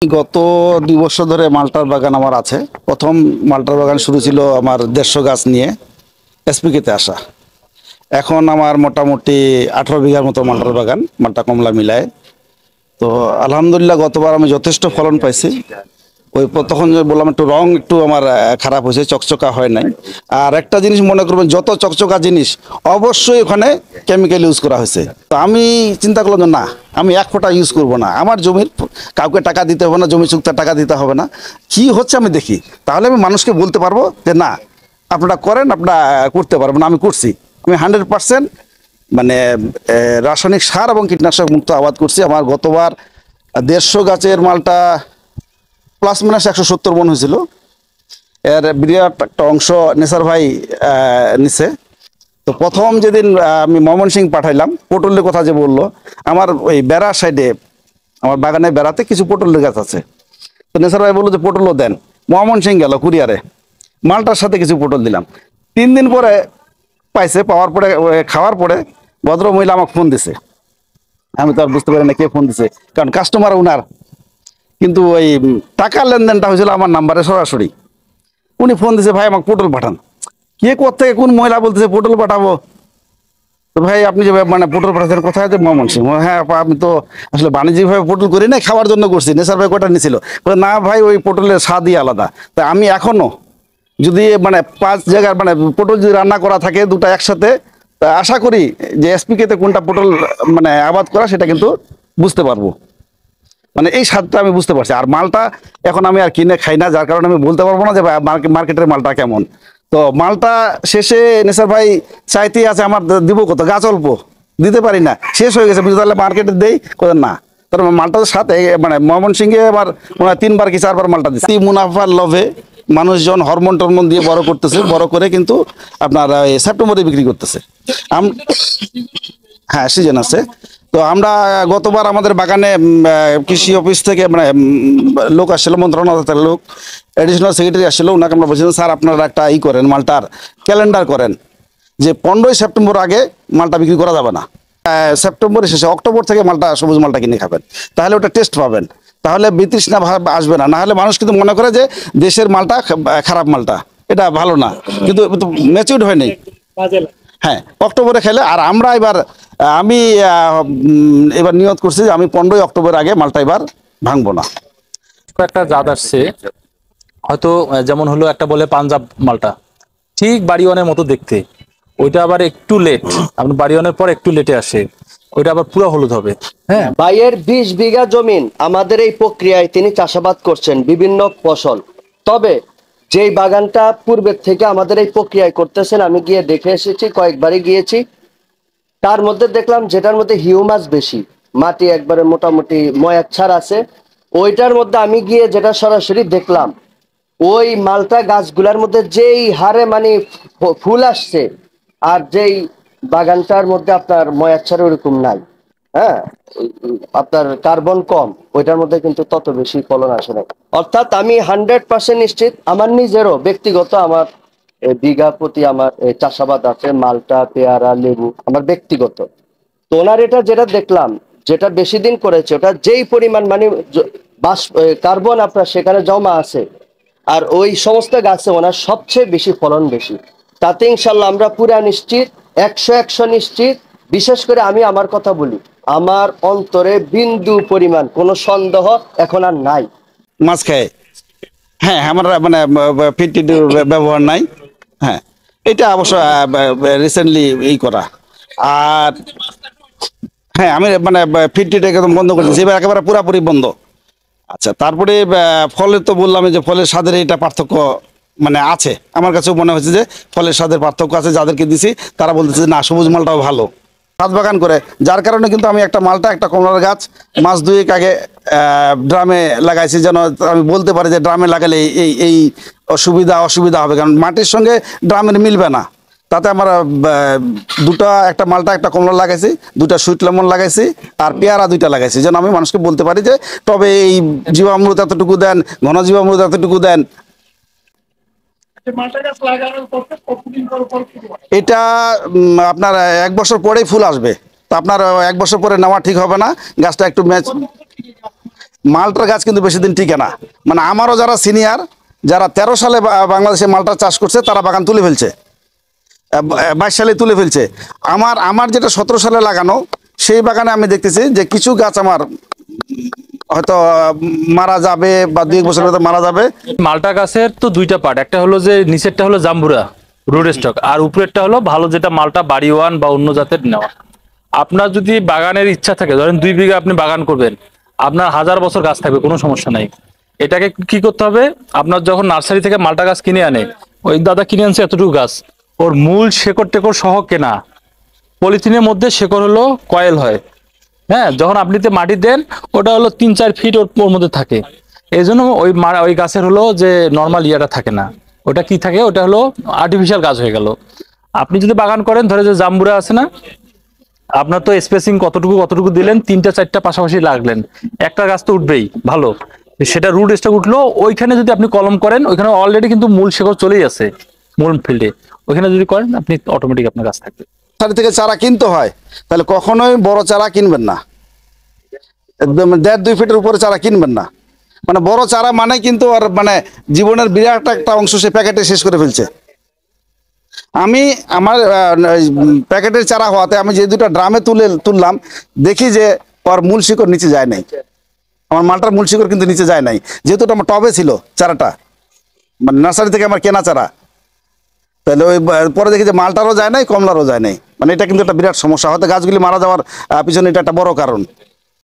গত 2 বছর ধরে মালটার বাগান আমার আছে। প্রথম মালটার বাগান শুরু ছিল আমার 150 গাছ নিয়ে এসপিকেতে আসা। এখন আমার মোটামুটি 18 বিঘার মতো মালটার বাগান, মালটা কমলা মিলায়। তো আলহামদুলিল্লাহ গতবার আমি যথেষ্ট ফলন পাইছি। ওই তখন যে বললাম একটু রং একটু আমার খারাপ হয়েছে, চকচকা হয় নাই। আর একটা জিনিস মনে করবেন, যত চকচকা জিনিস অবশ্যই ওখানে কেমিক্যাল ইউজ করা হয়েছে। তো আমি চিন্তা করলাম যে না, আমি 1 ফোঁটা ইউজ করব না। আমার জমির কাউকে টাকা দিতে হবে না, জমি চুক্তার টাকা দিতে হবে না। কি হচ্ছে আমি দেখি, তাহলে আমি মানুষকে বলতে পারবো যে না, আপনারা করেন, আপনারা করতে পারবেন। আমি করছি, আমি 100% মানে রাসায়নিক সার এবং কীটনাশক মুক্ত আবাদ করছি। আমার গতবার 150 গাছের মালটা প্লাস মাইনাস 170 মন হয়েছিল। এর বিরাট একটা অংশ নেসার ভাই নিছে। তো প্রথম যেদিন আমি ময়মনসিংহ পাঠাইলাম, পটলের কথা যে বললো, আমার ওই বেড়া সাইডে, আমার বাগানে বেড়াতে কিছু পটলের গাছ আছে। তো নেসার ভাই বললো যে পটলও দেন। ময়মনসিংহ গেল কুরিয়ারে, মালটার সাথে কিছু পটল দিলাম। 3 দিন পরে পাইছে, পাওয়ার পরে খাওয়ার পরে ভদ্র মহিলা আমাকে ফোন দিছে। আমি তো আর বুঝতে পারি না কে ফোন দিছে, কারণ কাস্টমার উনার, কিন্তু ওই টাকার লেনদেনটা হয়েছিল আমার নাম্বারে সরাসরি। উনি ফোন দিছে, ভাই আমাকে পটল পাঠান। কে কোথেকে কোন মহিলা বলতেছে পটল পাঠাবো? তো ভাই আপনি যে মানে পটল পাঠাচ্ছেন কোথায়? যে ময়মনসিংহ। হ্যাঁ আপা, আমি তো আসলে বাণিজ্যিকভাবে পটল করি না, খাওয়ার জন্য করছি। নেসার ভাই কটা নিছিল? না ভাই, ওই পটলের স্বাদই আলাদা। তা আমি এখনো যদি মানে 5 জায়গার মানে পটল যদি রান্না করা থাকে দুটা একসাথে, তা আশা করি যে এসপিকেতে কোনটা পটল মানে আবাদ করা সেটা কিন্তু বুঝতে পারবো। মানে এই স্বাদটা আমি বুঝতে পারছি। আর মালটা এখন আমি আর কিনে খাই না, যার কারণে আমি বলতে পারবো না যে মার্কেটের মালটা কেমন। তো মালটা শেষে নেসার ভাই চাইতেই আছে, আমার দিব কত, গাছ অল্প, দিতে পারি না, শেষ হয়ে গেছে, বুঝতে পারলে মার্কেটে দেই কোথায় না। তার মালটার সাথে মানে ময়মনসিংহে আমার মনে হয় 3বার কি 4বার মালটা দিচ্ছি। মুনাফার লোভে মানুষজন হরমোন টরমোন দিয়ে বড় করতেছে, বড় করে কিন্তু আপনার সেপ্টেম্বরে বিক্রি করতেছে। হ্যাঁ, সিজন আছে। তো আমরা গতবার আমাদের বাগানে কৃষি অফিস থেকে মানে লোক আসছিল, মন্ত্রণালয়ের লোক, এডিশনাল সেক্রেটারি আসছিল। ওনাকে আমরা বলছিলাম, স্যার আপনারা একটা করেন, মালটার ক্যালেন্ডার করেন যে 15ই সেপ্টেম্বর আগে মালটা বিক্রি করা যাবে না। সেপ্টেম্বরের শেষে অক্টোবর থেকে মালটা, সবুজ মালটা কিনে খাবেন, তাহলে ওটা টেস্ট পাবেন, তাহলে বিতৃষ্ণা ভাব আসবে না। না হলে মানুষ কিন্তু মনে করে যে দেশের মালটা খারাপ, মালটা এটা ভালো না, কিন্তু ম্যাচিউরড হয়নি। হ্যাঁ, অক্টোবরে খেলে। আর আমরা এবার আমি এবার নিয়ত করছি যে আমি 15ই অক্টোবর আগে মালটা এবার ভাঙবো না। একটা জাত আসছে হয়তো, যেমন হলো একটা বলে পাঞ্জাব মালটা, ঠিক বাড়িওয়ানের মতো দেখতে। ওইটা আবার একটু লেট, আপনি বাড়িওয়ানের পর একটু লেটে আসে, ওইটা আবার পুরো হলুদ হবে। হ্যাঁ, ভাইয়ের 20 বিঘা জমিন আমাদের এই প্রক্রিয়ায় তিনি চাষাবাদ করছেন বিভিন্ন ফসল। তবে যেই বাগানটা পূর্বের থেকে আমাদের এই প্রক্রিয়ায় করতেছেন, আমি গিয়ে দেখে এসেছি, কয়েকবারই গিয়েছি। তার মধ্যে দেখলাম যেটার মধ্যে হিউমাস বেশি, মাটি একবারে মোটামুটি ময়াচ্ছার আছে, ওইটার মধ্যে আমি গিয়ে যেটা সরাসরি দেখলাম, ওই মালটা গাছগুলার মধ্যে যেই হারে মানে ফুল আসছে, আর যেই বাগানটার মধ্যে আপনার ময়াচ্ছার ওরকম নাই। হ্যাঁ, আপনার কার্বন কম, ওইটার মধ্যে কিন্তু তত বেশি ফলন আসে না। অর্থাৎ আমি 100% নিশ্চিত, আমার নিজেরও ব্যক্তিগত আমার বিঘা প্রতি আমার চাষাবাদ আছে, মালটা, পেয়ারা, লেবু, আমার ব্যক্তিগত। তো ওনার এটা যেটা দেখলাম, যেটা বেশি দিন করেছে, ওটা যেই পরিমাণ মানে কার্বন আপনার সেখানে জমা আছে, আর ওই সমস্ত গাছে ওনার সবচেয়ে বেশি ফলন বেশি। তাতে ইনশাল্লাহ আমরা পুরা নিশ্চিত, 100 নিশ্চিত। বিশেষ করে আমি আমার কথা বলি, আমার অন্তরে বিন্দু পরিমাণ কোনো সন্দেহ এখন আর নাই। মাছ খায়। হ্যাঁ, আমার মানে ফিড টিড ব্যবহার নাই। হ্যাঁ, এটা অবশ্য রিসেন্টলি করা। আর হ্যাঁ, আমি মানে ফিড টিড একদম বন্ধ করে দিয়েছি, এবার একেবারে পুরাপুরি বন্ধ। আচ্ছা, তারপরে ফলের তো বললাম যে ফলের স্বাদের এটা পার্থক্য মানে আছে। আমার কাছেও মনে হচ্ছে যে ফলের স্বাদের পার্থক্য আছে। যাদেরকে দিছি তারা বলতেছে যে না, সবুজ মালটাও ভালো। ছাদ বাগান করে, যার কারণে কিন্তু আমি একটা মালটা, একটা কমলার গাছ মাস 2 আগে ড্রামে লাগাইছি, যেন আমি বলতে পারি যে ড্রামে লাগালে এই এই অসুবিধা হবে, কারণ মাটির সঙ্গে ড্রামের মিলবে না। তাতে আমরা দুটা, একটা মালটা, একটা কমলা লাগাইছি, 2টা সুইট লেমন লাগাইছি, আর পেয়ারা 2টা লাগাইছি, যেন আমি মানুষকে বলতে পারি যে তবে এই জীবামৃত এতটুকু দেন, ঘন জীবামৃত এতটুকু দেন। এটা আপনার 1 বছর পরেই ফুল আসবে। তো আপনার 1 বছর পরে নেওয়া ঠিক হবে না, গাছটা একটু ম্যাচ। মালটার গাছ কিন্তু বেশি দিন টিকে না। মানে আমারও যারা সিনিয়র, যারা 13 সালে বাংলাদেশে মালটার চাষ করছে, তারা বাগান তুলে ফেলছে, 22 সালে তুলে ফেলছে। আমার যেটা 17 সালে লাগানো, সেই বাগানে আমি দেখতেছি যে কিছু গাছ আমার হয়তো মারা যাবে বা 2 বছর হয়তো মারা যাবে। মালটা গাছের তো দুইটা পার্ট, একটা হলো যে নিচেরটা হলো জাম্বুরা রোড স্টক, আর উপরেরটা হলো ভালো যেটা মালটা বাড়ি ওয়ান বা অন্য জাতের নেওয়া। আপনার যদি বাগানের ইচ্ছা থাকে, ধরেন 2 বিঘা আপনি বাগান করবেন, আপনার 1000 বছর গাছ থাকবে, কোনো সমস্যা নাই। এটাকে কি করতে হবে, আপনার যখন নার্সারি থেকে মালটা গাছ কিনে আনে, ওই দাদা কিনে আনছে এতটুকু গাছ, ওর মূল শেকড় টেকড় সহ কেনা, পলিথিনের মধ্যে শেকড় হলো কয়েল হয়। হ্যাঁ, যখন আপনি মাটি দেন, ওটা হলো 3-4 ফিট ওর মধ্যে থাকে। এই জন্য ওই গাছের হলো যে নর্মাল ইয়াটা থাকে না, ওটা কি থাকে, ওটা হলো আর্টিফিশিয়াল গাছ হয়ে গেল। আপনি যদি বাগান করেন, ধরে যে জাম্বুরা আছে না, আপনার তো স্পেসিং কতটুকু দিলেন, 3টা-4টা পাশাপাশি লাগলেন, একটা গাছ তো উঠবেই ভালো। সেটা রুট স্টক উঠলো, ওইখানে যদি আপনি কলম করেন, ওইখানে অলরেডি কিন্তু মূল শেকড় চলেই আছে মূল ফিল্ডে, ওইখানে যদি করেন আপনি অটোমেটিক আপনার গাছ থাকবে। নার্সারি থেকে চারা কিনতে হয়, তাহলে কখনোই বড় চারা কিনবেন না, 1.5-2 ফিটের উপরে চারা কিনবেন না। মানে বড় চারা মানে কিন্তু আর মানে জীবনের বিরাট একটা অংশ সে প্যাকেটে শেষ করে ফেলছে। আমি আমার প্যাকেটের চারা হওয়াতে আমি যে 2টা ড্রামে তুললাম, দেখি যে ওর মূল শিকড় নিচে যায় নাই, আমার মালটার মূল শিকড় কিন্তু নিচে যায় নাই, যেহেতু ওটা আমার টবে ছিল চারাটা, মানে নার্সারি থেকে আমার কেনা চারা। তাহলে ওই পরে দেখি যে মালটারও যায় নাই, কমলারও যায় নাই। মানে এটা কিন্তু একটা বিরাট সমস্যা, হয়তো গাছগুলি মারা যাওয়ার পিছনে এটা একটা বড় কারণ।